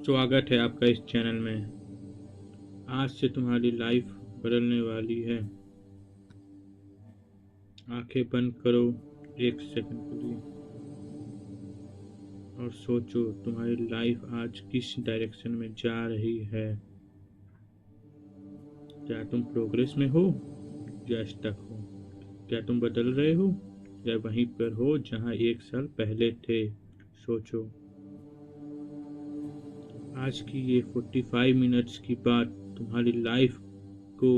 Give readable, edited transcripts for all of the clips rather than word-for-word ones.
स्वागत है आपका इस चैनल में। आज से तुम्हारी लाइफ बदलने वाली है। आंखें बंद करो 1 सेकंड के लिए और सोचो तुम्हारी लाइफ आज किस डायरेक्शन में जा रही है। क्या तुम प्रोग्रेस में हो या स्टक हो? क्या तुम बदल रहे हो या वहीं पर हो जहां 1 साल पहले थे? सोचो। आज की ये 45 मिनट्स की बात तुम्हारी लाइफ को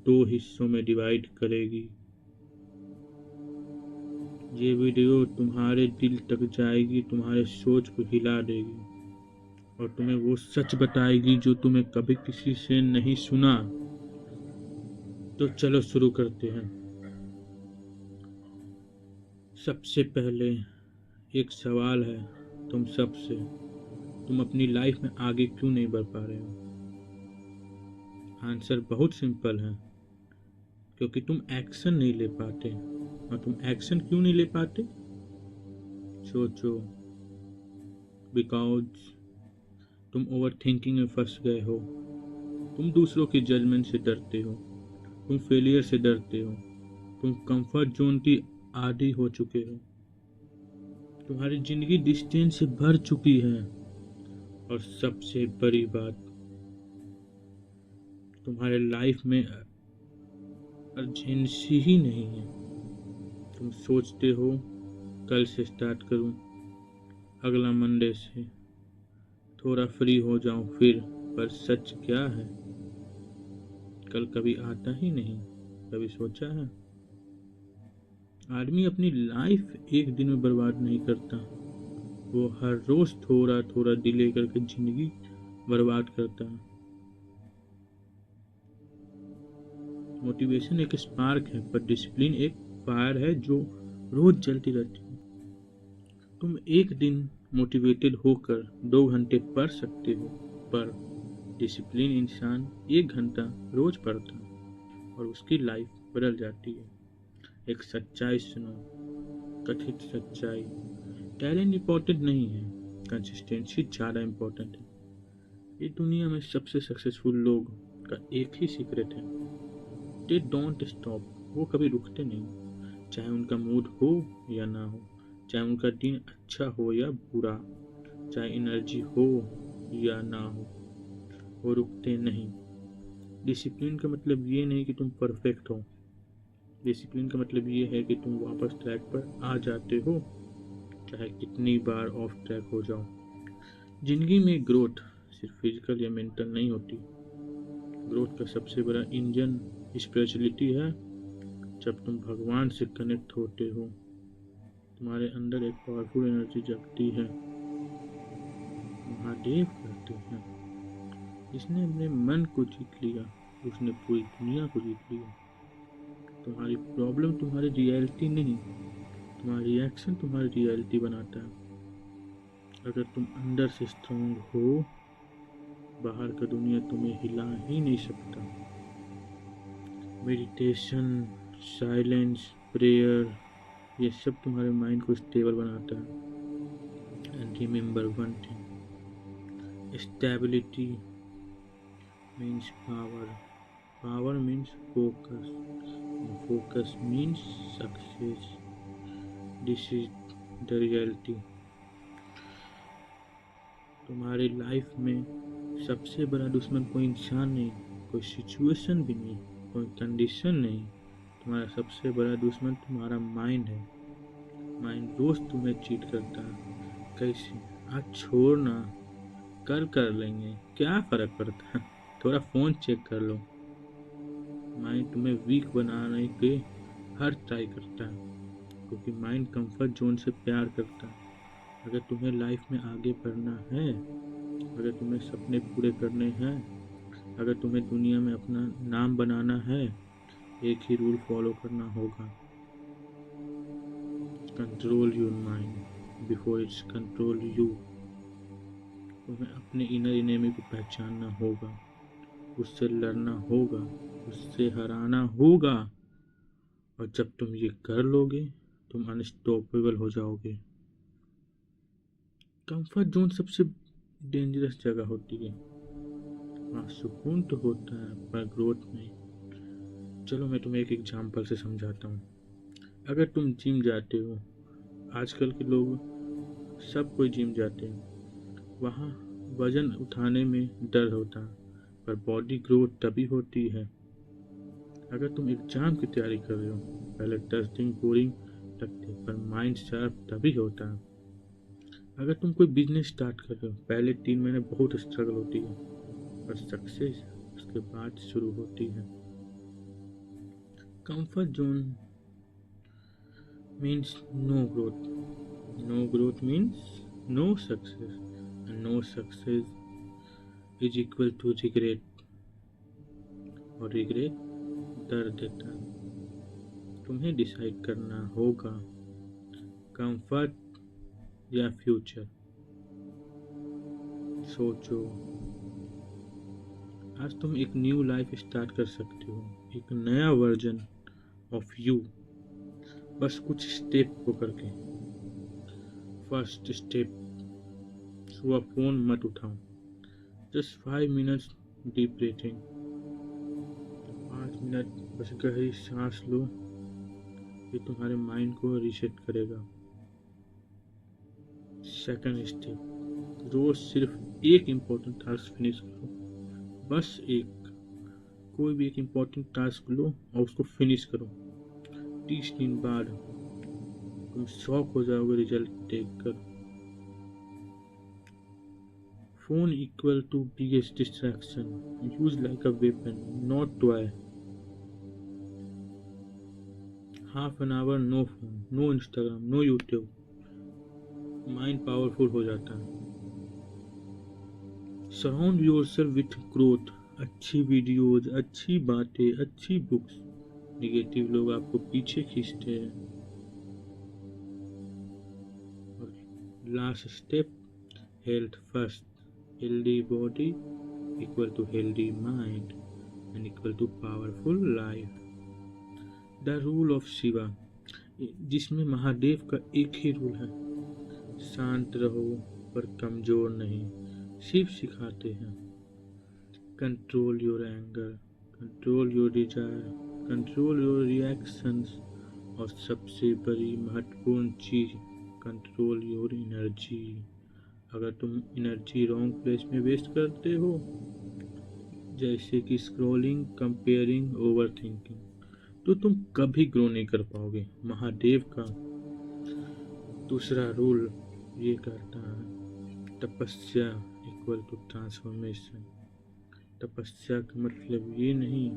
2 हिस्सों में डिवाइड करेगी। ये वीडियो तुम्हारे दिल तक जाएगी, तुम्हारे सोच को हिला देगी और तुम्हें वो सच बताएगी जो तुम्हें कभी किसी से नहीं सुना। तो चलो शुरू करते हैं। सबसे पहले एक सवाल है तुम सबसे। तुम अपनी लाइफ में आगे क्यों नहीं बढ़ पा रहे हो? आंसर बहुत सिंपल है, क्योंकि तुम एक्शन नहीं ले पाते। और तुम एक्शन क्यों नहीं ले पाते? सोचो। बिकॉज तुम ओवर थिंकिंग में फंस गए हो। तुम दूसरों की जजमेंट से डरते हो, तुम फेलियर से डरते हो, तुम कंफर्ट जोन की आदी हो चुके हो। तुम्हारी जिंदगी डिस्टेंस से भर चुकी है और सबसे बड़ी बात, तुम्हारे लाइफ में अर्जेंसी ही नहीं है। तुम सोचते हो कल से स्टार्ट करूं, अगला मंडे से, थोड़ा फ्री हो जाऊं फिर। पर सच क्या है? कल कभी आता ही नहीं। कभी सोचा है? आदमी अपनी लाइफ एक दिन में बर्बाद नहीं करता, वो हर रोज थोड़ा थोड़ा डिले करके जिंदगी बर्बाद करता है। मोटिवेशन एक स्पार्क है, पर डिसिप्लिन एक फायर है जो रोज जलती रहती है। तुम एक दिन मोटिवेटेड होकर 2 घंटे पढ़ सकते हो, पर डिसिप्लिन इंसान 1 घंटा रोज पढ़ता है और उसकी लाइफ बदल जाती है। एक सच्चाई सुनो, कथित सच्चाई। टैलेंट इंपॉर्टेंट नहीं है, कंसिस्टेंसी ज़्यादा इंपॉर्टेंट है। ये दुनिया में सबसे सक्सेसफुल लोग का एक ही सीक्रेट है, दे डोंट स्टॉप। वो कभी रुकते नहीं, चाहे उनका मूड हो या ना हो, चाहे उनका दिन अच्छा हो या बुरा, चाहे एनर्जी हो या ना हो, वो रुकते नहीं। डिसिप्लिन का मतलब ये नहीं कि तुम परफेक्ट हो। डिसिप्लिन का मतलब ये है कि तुम वापस ट्रैक पर आ जाते हो, चाहे कितनी बार ऑफ ट्रैक हो जाओ। जिंदगी में ग्रोथ सिर्फ फिजिकल या मेंटल नहीं होती। ग्रोथ का सबसे बड़ा इंजन स्पिरिचुअलिटी है। जब तुम भगवान से कनेक्ट होते हो, तुम्हारे अंदर एक पावरफुल एनर्जी जगती है। महादेव कहते हैं, जिसने अपने मन को जीत लिया उसने पूरी दुनिया को जीत लिया। तुम्हारी प्रॉब्लम तुम्हारी रियलिटी नहीं, तुम्हारा रिएक्शन तुम्हारी रियलिटी बनाता है। अगर तुम अंदर से स्ट्रांग हो, बाहर का दुनिया तुम्हें हिला ही नहीं सकता। मेडिटेशन, साइलेंस, प्रेयर, ये सब तुम्हारे माइंड को स्टेबल बनाता है। And remember one thing, stability means power, power means focus, focus means success. This is the reality. तुम्हारी लाइफ में सबसे बड़ा दुश्मन कोई इंसान नहीं, कोई सिचुएशन भी नहीं, कोई कंडीशन नहीं। तुम्हारा सबसे बड़ा दुश्मन तुम्हारा माइंड है। माइंड रोज तुम्हें चीट करता है। कैसे? आज छोड़ना, कल कर लेंगे, क्या फर्क पड़ता है, थोड़ा फोन चेक कर लो। माइंड तुम्हें वीक बनाने के हर ट्राई करता है, क्योंकि माइंड कंफर्ट जोन से प्यार करता है। अगर तुम्हें लाइफ में आगे बढ़ना है, अगर तुम्हें सपने पूरे करने हैं, अगर तुम्हें दुनिया में अपना नाम बनाना है, एक ही रूल फॉलो करना होगा, control your mind before it's control you. तुम्हें अपने इनर एनिमी को पहचानना होगा, उससे लड़ना होगा, उससे हराना होगा। और जब तुम ये कर लोगे, तुम अनस्टॉपेबल हो जाओगे। कंफर्ट जोन सबसे डेंजरस जगह होती है। हाँ, सुकून तो होता है पर ग्रोथ नहीं। चलो मैं तुम्हें एक एग्जांपल से समझाता हूँ। अगर तुम जिम जाते हो, आजकल के लोग सब कोई जिम जाते हैं, वहाँ वजन उठाने में डर होता है, पर बॉडी ग्रोथ तभी होती है। अगर तुम एग्जाम की तैयारी कर रहे हो, पहले 10 दिन बोरिंग लगते पर माइंड शार्प तभी होता है। अगर तुम कोई बिजनेस स्टार्ट कर रहे हो, पहले 3 महीने बहुत स्ट्रगल होती है, पर सक्सेस उसके बाद शुरू होती है। Comfort zone means no growth. No growth means no success. And no success is equal to regret. और regret दर्द देता है। तुम्हें डिसाइड करना होगा, कंफर्ट या फ्यूचर। सोचो, आज तुम एक न्यू लाइफ स्टार्ट कर सकते हो, एक नया वर्जन ऑफ यू, बस कुछ स्टेप को करके। फर्स्ट स्टेप, सुबह फोन मत उठाओ, just 5 minutes deep breathing. 5 minute बस गहरी सांस लो, ये तुम्हारे माइंड को रीसेट करेगा। सेकंड स्टेप, रोज सिर्फ एक इम्पोर्टेंट टास्क फिनिश करो, बस एक। कोई भी एक इम्पोर्टेंट टास्क लो और उसको फिनिश करो। 30 दिन बाद तुम शॉक हो जाओगे रिजल्ट देखकर। Phone equal to biggest distraction, use like a weapon not toy. Half an hour no phone, no Instagram, no YouTube, mind powerful हो जाता है। सराउंड योरसेल्फ विथ ग्रोथ, अच्छी वीडियोज, अच्छी बातें, अच्छी बुक्स। नेगेटिव लोग आपको पीछे खींचते हैं। Last step, health first. Healthy body equal to healthy mind and equal to powerful life. The rule of Shiva, जिसमें महादेव का एक ही रूल है, शांत रहो पर कमजोर नहीं। शिव सिखाते हैं, control your anger, control your desire, control your reactions, और सबसे बड़ी महत्वपूर्ण चीज, कंट्रोल योर एनर्जी। अगर तुम एनर्जी रॉन्ग प्लेस में वेस्ट करते हो, जैसे कि स्क्रॉलिंग, कंपेयरिंग, ओवर थिंकिंग, तो तुम कभी ग्रो नहीं कर पाओगे। महादेव का दूसरा रूल ये कहता है, तपस्या इक्वल टू ट्रांसफॉर्मेशन। तपस्या का मतलब ये नहीं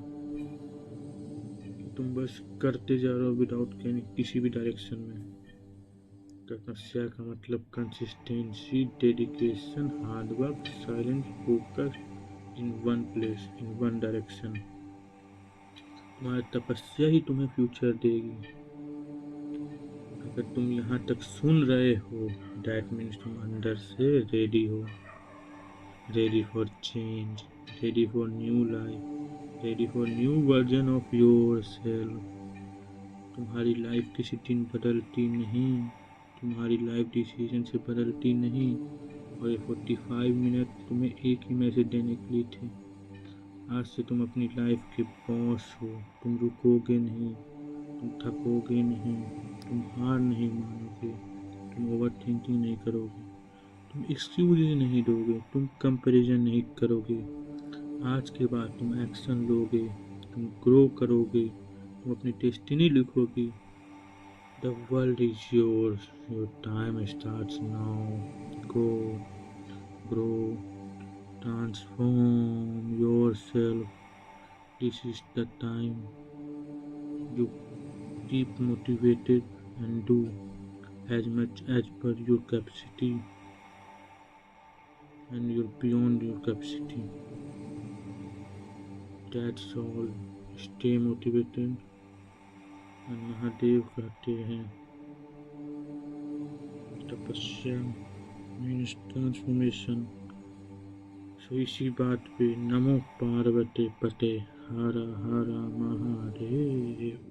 कि तुम बस करते जा रहे हो विदाउट किसी भी डायरेक्शन में। तपस्या का मतलब consistency, dedication, hard work, silent focus in one place, in one direction. तुम्हारी तपस्या ही तुम्हें फ्यूचर देगी। अगर तुम यहाँ तक सुन रहे हो, दैट मीन्स तुम अंदर से रेडी हो, ready for change, ready for new life, ready for new version of your self. तुम्हारी लाइफ किसी दिन बदलती नहीं, तुम्हारी लाइफ डिसीजन से बदलती नहीं। और ये 45 मिनट तुम्हें एक ही मैसेज देने के लिए थे। आज से तुम अपनी लाइफ के बॉस हो। तुम रुकोगे नहीं, तुम थकोगे नहीं, तुम हार नहीं मानोगे, तुम ओवर थिंकिंग नहीं करोगे, तुम एक्सक्यूज नहीं दोगे, तुम कंपैरिजन नहीं करोगे। आज के बाद तुम एक्शन लोगे, तुम ग्रो करोगे, तुम अपनी डेस्टिनी लिखोगे। The world is yours, your time starts now. Go, grow, transform yourself. This is the time you keep motivated and do as much as per your capacity and you're beyond your capacity. That's all. Stay motivated. Mahadev कहते हैं, तपस्या means transformation. सो इसी बात पे नमो पार्वती पते, हर हर महादेव।